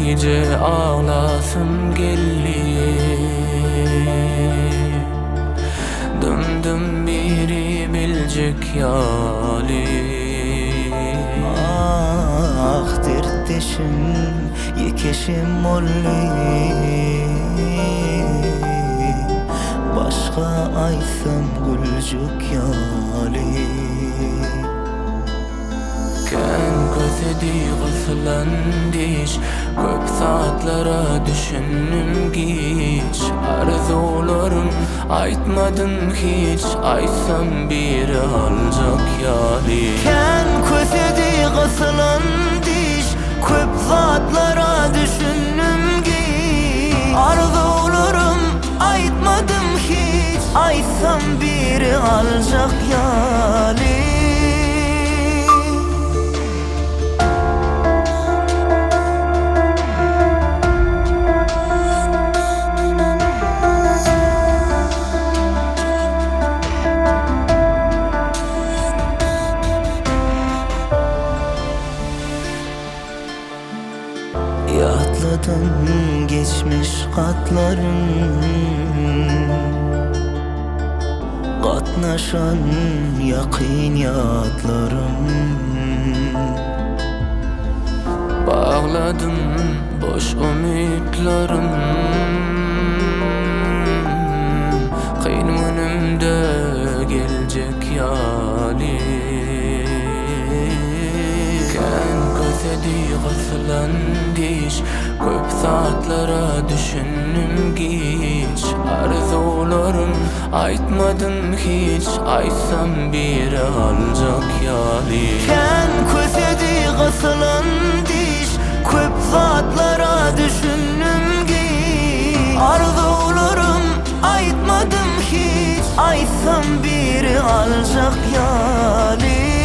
gece ağlasım geldi. Döndüm biri bilecek yali. Ah dertdeşim yekeşim olli. Başka aysam gülcük yali. Ken kösedi gıslandiş, köp saatlara düşündüm geç. Arzularım aytmadın hiç, aysam biri alacak yali. Ken kösedi gıslandiş, köp saatlara düşündüm geç. Arzularım aytmadım hiç, aysam biri alacak yali. Yatladım geçmiş katlarım, katnaşan yakın yatlarım. Bağladım boş umutlarım, kıyın önümde gelecek yali. Ken kösedi gıslandiş, köp saatlara düşündüm geç. Arzularım aytmadın hiç, aysam biri alacak yali. Ken kösedi gıslandiş, köp saatlara düşündüm geç. Arzularım aytmadım hiç, aysam biri alacak yali.